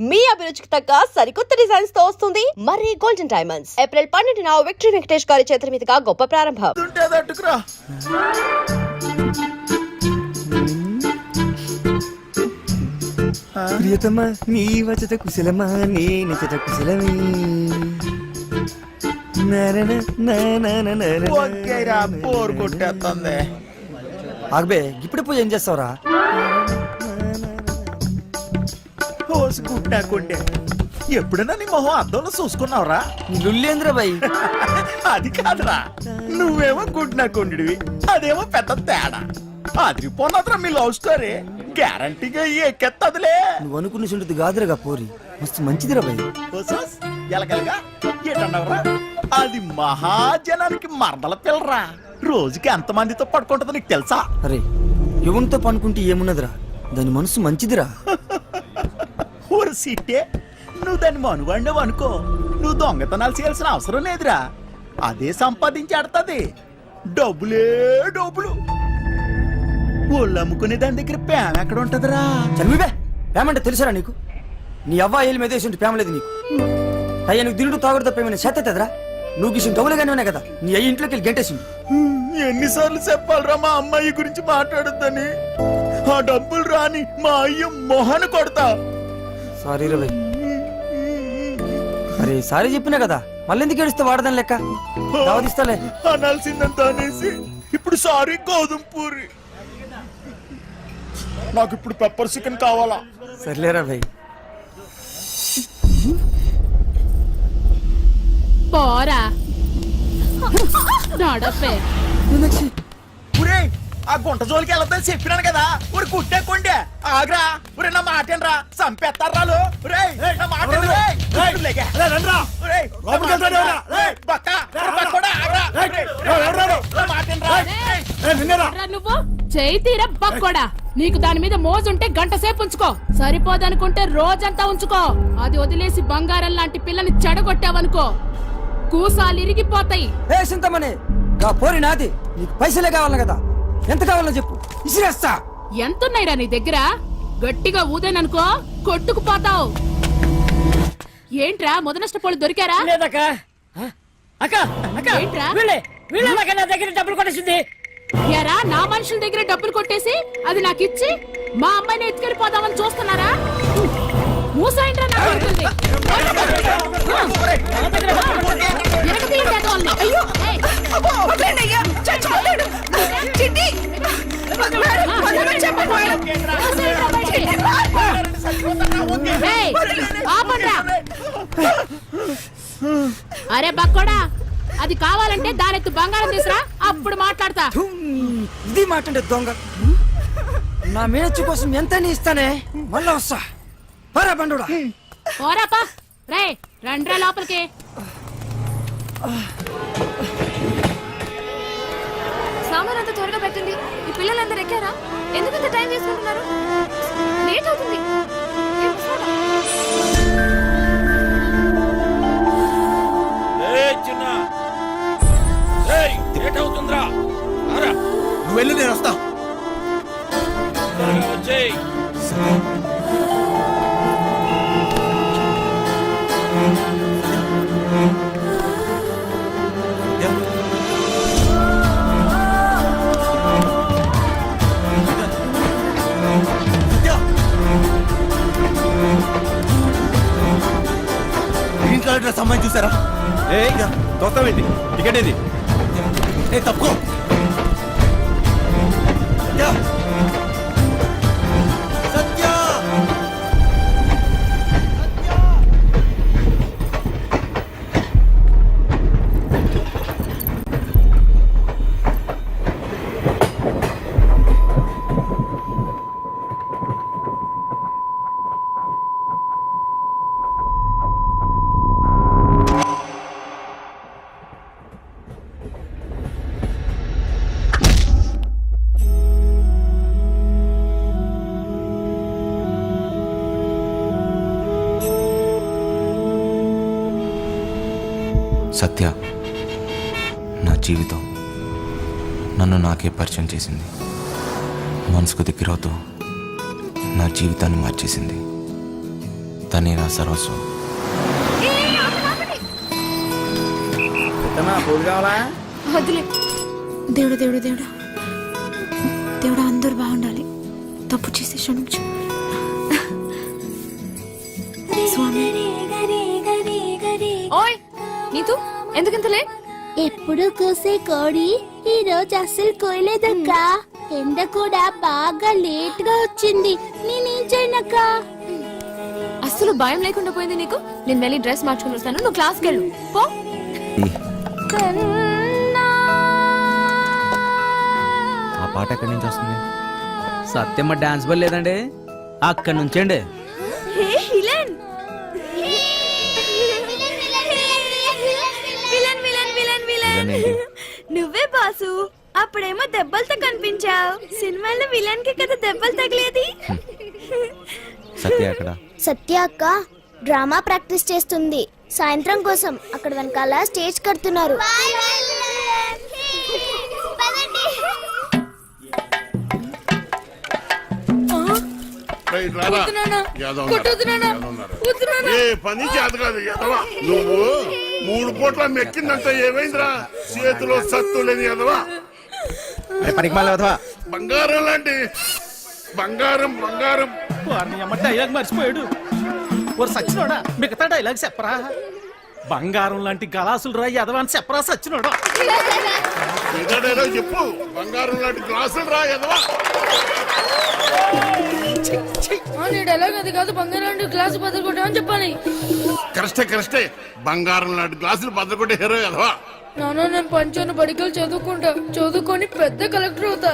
మీ అభిరుచికి తగ్గ సరికొత్త డిజైన్స్ తో వస్తుంది మర్రి గోల్డెన్ డైమండ్స్. ఏప్రిల్ 12న విక్టరీ వెంకటేష్ గారి చేతుల మీదుగా గొప్ప ప్రారంభం. ప్రియతమా నీ వచట కుశలమా నీ నిచట కుశలమే ఆగబే ఇప్పుడు పూజ ఏం చేస్తావురా? కుట్టాకుండే ఎప్పుడైనా నీ మొహం అద్దంలో చూసుకున్నావురా? లుల్లేంద్ర బాయ్ అది కాదురా, నువ్వేమో గుడ్నాకుండివి, అదేమో పెద్ద తేడా. అదిరిపోన్నదిరా మీ లవ్ స్టోరీ. గ్యారంటీగా ఎక్కెత్తదిలే. నువ్వు అనుకున్న చుంటుంది కాదురగా పోరి, మస్తు మంచిదిరా బాయ్. ఎలగలగా ఏంటన్నావురా? అది మహాజనానికి మరదల పిల్లరా. రోజుకి ఎంత మందితో పడుకుంటుందో నీకు తెలుసా? అరే యువన్తో పనుకుంటే ఏమున్నదిరా, దాని మనసు మంచిదిరా. ఊరు సీటే, నువ్వు దాన్ని మనుగండవు అనుకో, నువ్వు దొంగతనాలు చేయాల్సిన అవసరం లేదురా. అదే సంపాదించి ఆడుతుంది. డబ్బులే డబ్బులు. ఒళ్ళు అమ్ముకునే దాని దగ్గర ప్రేమ ఎక్కడ ఉంటదిరా? చనివివే ప్రేమంటే తెలుసురా నీకు? నీ అవ్వ ఏళ్ళు మెదేసి ప్రేమ లేదు నీకు. అయ్యా నువ్వు దిండు తాగుడు తప్ప ఏమైనా చేతరా? నువ్వు గిసిన డబ్బులుగానే ఉన్నాయి కదా, నీ అయ్యి ఇంట్లోకి వెళ్ళి గంటేసింది. ఎన్నిసార్లు చెప్పాలరా మా అమ్మాయి గురించి మాట్లాడొద్దని? ఆ డబ్బులు రాని మా అయ్య మొహను కొడతా. సారీ రవి. అరే సారీ చెప్పినా కదా, మళ్ళీ ఎందుకు ఏడిస్తే వాడదాని లెక్క దావదిస్తాలే. అనాల్సిందంత అనేసి ఇప్పుడు సారీ గోధుమ పూరి. నాకు ఇప్పుడు పెప్పర్ చికెన్ కావాలా? సర్లేరా భయ్. పోరా నడపే. ఆ గుంట జోలికి వెళ్ళొద్దని చెప్పినాను కదా. ఊరి కుట్టేకుండే ఆగ్రా. ఊరే నా మాటేనరా, చంపేస్తారా? నువ్వు చేయి తీర బక్కోడా. నీకు దాని మీద మోజుంటే గంట సేపు ఉంచుకో, సరిపోదనుకుంటే రోజంతా ఉంచుకో. అది వదిలేసి బంగారం లాంటి పిల్లని చెడగొట్టావనుకో కూసాలు ఇరిగిపోతాయి. ఏ సింతమనే పోరి నాది, నీకు పైసలే కావాలి కదా, ఎంత కావాలో చెప్పు ఇసిరేస్తా. ఎంతున్నాయిరా నీ దగ్గర? గట్టిగా ఊదేననుకో కొట్టుకుపోతావు. ఏంట్రా మొదనష్టపోళ్ళు దొరికారా? ఏంట్రా నా దగ్గర డబ్బులు కొట్టేసింది. ఎరా నా మనుషుల దగ్గర డబ్బులు కొట్టేసి అది నాకు ఇచ్చి మా అమ్మాయిని ఎత్తుకెళ్ళిపోదామని చూస్తున్నారా? మూసాయింట్రా నా కొడుకుల్ని. అయ్యో అరే బక్కోడా, అది కావాలంటే దానెత్తు బంగారం తీసురా, అప్పుడు మాట్లాడతా. ఇది మాట్లాడే దొంగ. నా మేనచ్చు కోసం ఎంత ఇస్తానే, మళ్ళా వస్తా. పరా బండుడా. పోరాపా రే, రండ్రా లోపలికి. సామాన్ అంతా త్వరగా పెట్టండి. ఈ పిల్లలందరూ ఎక్కారా? ఎందుకంత టైం తీసుకుంటున్నారు? లేట్ అవుతుంది. నువ్వు వెళ్ళి నేను వస్తా. గ్రీన్ కలర్ డ్రెస్ అమ్మాయి చూసారా? తొత్తమేంటి? టికెట్ ఏది? తప్పుకో. సత్య సత్య నా జీవితం నన్ను నాకే పరిచయం చేసింది. మనసుకు దగ్గరవుతూ నా జీవితాన్ని మార్చేసింది. తనే నా సర్వస్వం. పూలు కావాలా? వద్దులే. దేవుడా దేవుడా దేవుడా దేవుడా, అందరూ బాగుండాలి. తప్పు చేసి క్షమించు స్వామి. ఓయ్ నీతు, ఎందుకంత లేట్? ఎప్పుడు కూసే కోడి ఈ రోజు అస్సలు కోయలేదక్క. ఎండ కూడా బాగా లేట్ గా వచ్చింది. నేనేం చేయనక్క? అస్సలు భయం లేకుండా పోయింది నీకు. నేను వెళ్ళి డ్రెస్ మార్చుకుని వస్తాను, నువ్వు క్లాస్కి వెళ్ళు పో. ఆ పాట ఎక్కడి నుంచి వస్తుంది? సత్యమ్మ డాన్స్ బల్ లేదండి, అక్కడి నుంచండి. ఇదేంటి? నువ్వే బాసు. అప్పుడేమో దెబ్బలతో కనిపించావు. సినిమాలో విలన్ కి కదా దెబ్బలు తగిలేది. సత్య ఎక్కడ? సత్య అక్క డ్రామా ప్రాక్టీస్ చేస్తుంది. సాయంత్రం కోసం అక్కడ వెనకాల స్టేజ్ కడుతున్నారు. ఏ పని చేత కాదు ఎదవా. నువ్వు 3 పూట్ల మెక్కిందంటే ఏమైందిరా? చేతిలో సత్తు లేని ఎదవా. పనికి మళ్ళీ వదవా. బంగారం లాంటి బంగారం బంగారం. వారిని అమ్మ డైలాగ్ మర్చిపోయాడు. ఓ సచ్చినోడా, మిగతా డైలాగ్ చెప్పరా? బంగారం లాంటి గలాసులు రా ఎదవా అని చెప్పరా సచ్చినోడా? ఏదో చెప్పు. బంగారం లాంటి గ్లాసులు రా ఎదవా. అది కాదు, బంగారం గ్లాసు బదులు కొట్టామని చెప్పాలి. కరెక్టే. బంగారం లాంటి గ్లాసులు బద్దకొట్టే హీరో ఎదవా. నాన్న, నేను పంచాను బడికలు చదువుకొని పెద్ద కలెక్టర్ అవుతా.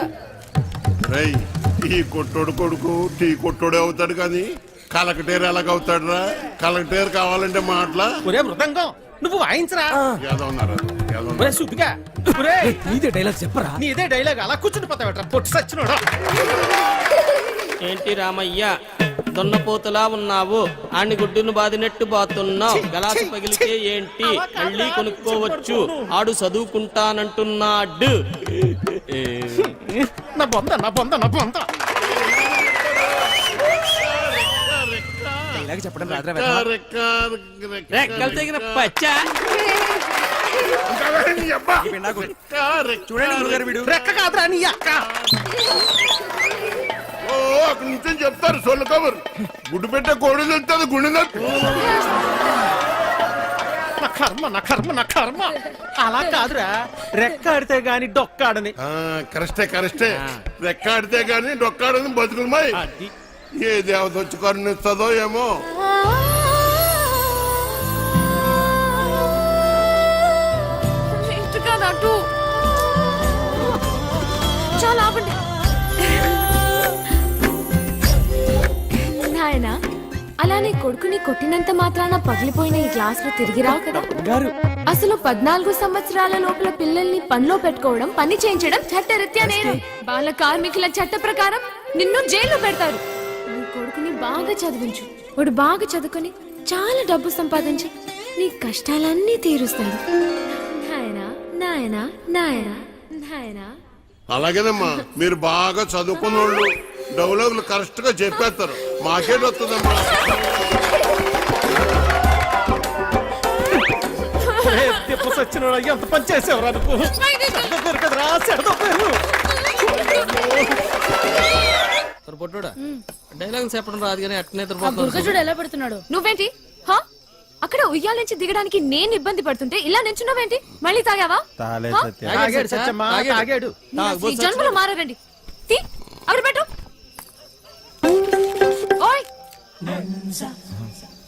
రేయ్, ఈ కొట్టోడు కొడుకు టీ కొట్టోడే అవుతాడు కానీ కలెక్టర్ ఎలాగవుతాడు రా? కలెక్టర్ కావాలంటే మాటలా? ఒరే మృదంగం, నువ్వు వాయించరా. ఒరే సుబ్బిగా, నీదే డైలాగ్ చెప్పరా. నీదే డైలాగ్ అలా కూర్చుని పోతావట పొట్టు సచ్చినోడా. ఏంటి రామయ్య, దున్నపోతులా ఉన్నావు, ఆని గుడ్డును బాదినట్టు బాతున్నావు. గలాసు పగిలితే ఏంటి, మళ్ళీ కొనుక్కోవచ్చు. ఆడు చదువుకుంటానంటున్నాడు. నా బొంద డైలాగ్ చెప్పడం రాదురా. రెక్కలు తెగిన పచ్చా. రెక్క కాదురా నీ అక్క. ఓ అక్కడి నుంచి చెప్తారు సొల్లు కబురు. గుడ్డు పెట్టే కోడి తెలుస్తుంది గుండె నా కర్మ. అలా కాదురా, రెక్క ఆడితే గాని డొక్కాడని. కరెక్టే. రెక్కాడితే గాని డొక్కాడని బతుకులమాయి. ఏ దేవత వచ్చి కరుణిస్తుందో ఏమో. చాలా ఆపండి నాయనా. అలానే కొడుకుని కొట్టినంత మాత్రాన పగిలిపోయిన ఈ గ్లాసులు తిరిగి రావు కదా. అసలు 14 సంవత్సరాల లోపల పిల్లల్ని పనిలో పెట్టుకోవడం, పని చేయించడం చట్టరీత్యా నేరం. బాల కార్మికుల చట్ట ప్రకారం నిన్ను జైల్లో పెడతారు. నీ కొడుకుని బాగా చదివించు. వాడు బాగా చదువుకొని చాలా డబ్బు సంపాదించి నీ కష్టాలన్నీ తీరుస్తాడు. నాయనా నాయనా నాయనా నాయనా. అలాగేనమ్మా, మీరు బాగా చదువుకున్న వాళ్ళు డైలాగులు కరెక్ట్ గా చెప్పేస్తారు. మాకేట్ వస్తుందమ్మా. సచ్చినోడా, ఎంత పని చేసేవరా నువ్వు. పొట్టోడా, డైలాగ్ చెప్పడం రాదు కానీ అట్నే చూడు ఎలా పెడుతున్నాడు. నువ్వేంటి హా? అక్కడ ఉయ్యాల నుంచి దిగడానికి నేను ఇబ్బంది పడుతుంటే ఇలా నించున్నావేంటి? మళ్ళీ తాగావా? ఈ జన్మలో మారారండి. తీ, అక్కడ పెట్టు. ఓయ్,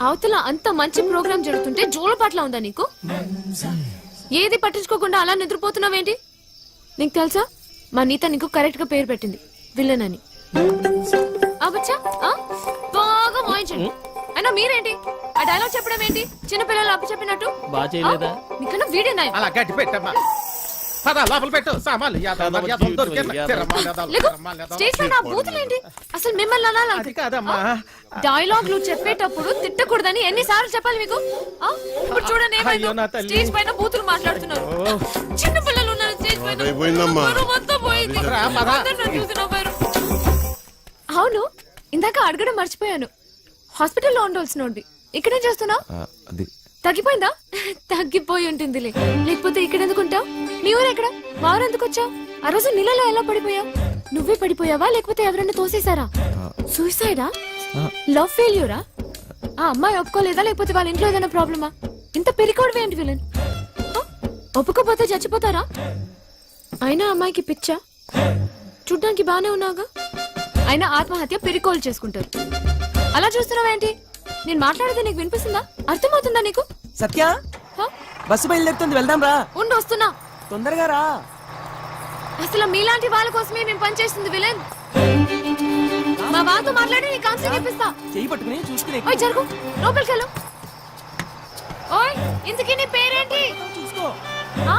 అవతల అంత మంచి ప్రోగ్రామ్ జరుగుతుంటే జోలపాట్లా ఉందా నీకు? ఏది పట్టించుకోకుండా అలా నిద్రపోతున్నావేంటి? నీకు తెలుసా, మా నీత నీకు కరెక్ట్ గా పేరు పెట్టింది, విలన్ అని. అవచ్చా బాగా మోయించండి. అయినా మీరేంటి ఆ డైలాగ్ చెప్పడం ఏంటి? చిన్నపిల్లలు అప్పు చెప్పినట్టు. బాగా చేయలేదా? నీకన్నా వీడే నాయ. అలా గట్టి పెట్టమ్మా. పద లోపల పెట్టు సామాన్లు. స్టేజ్ పైన ఆ బూతులేంటి? అసలు మిమ్మల్ని అనాలి కాదమ్మా. డైలాగ్లు చెప్పేటప్పుడు తిట్టకూడదని ఎన్నిసార్లు చెప్పాలి మీకు? ఇప్పుడు చూడండి ఏమైందో. స్టేజ్ పైన బూతులు మాట్లాడుతున్నారు. చిన్న పిల్లలు ఉన్నారు స్టేజ్ పైన. మొత్తం పోయింది. అందరూ నన్ను చూసి నవ్వారు. అవును, ఇందాక అడగడం మర్చిపోయాను. హాస్పిటల్లో ఉండాల్సినోడి ఇక్కడేం చేస్తున్నావు? అది తగ్గిపోయిందా? తగ్గిపోయి ఉంటుందిలే, లేకపోతే ఇక్కడ ఎందుకుంటావు? నీ ఊరు ఎక్కడ? మా ఊరు ఎందుకు వచ్చావు? ఆ రోజు నీళ్ళలో ఎలా పడిపోయావు? నువ్వే పడిపోయావా లేకపోతే ఎవరైనా తోసేశారా? సూసైడా? లవ్ ఫెయిల్యూరా? ఆ అమ్మాయి ఒప్పుకోలేదా లేకపోతే వాళ్ళ ఇంట్లో ఏదైనా ప్రాబ్లమా? ఇంత పెరికోవడం ఏంటి విలన్? ఒప్పుకోపోతే చచ్చిపోతారా? అయినా అమ్మాయికి పిచ్చా? చూడ్డానికి బానే ఉన్నాగా. అయినా ఆత్మహత్య పెరికోలు చేసుకుంటారు. అలా చూస్తున్నావేంటి? నేను మాట్లాడితే నీకు వినిపిస్తుందా? అర్థమవుతుందా నీకు? సత్య హ? బస్సు బయలుదేరుతుంది, వెళ్దాం రా. ఉండు, వస్తున్నా. తొందరగా రా. అసలు మీలాంటి వాళ్ళ కోసమే మేము పనిచేస్తుంది విలన్. మా వాళ్ళతో మాట్లాడి నీ కౌన్సిలింగ్ ఇప్పిస్తా. చెయ్యి పట్టుకుని చూసుకునే ఓయ్ జరుగు, లోపలికి వెళ్ళు. ఓయ్ ఇంతకీ నీ పేరేంటి? చూసుకో. ఆ?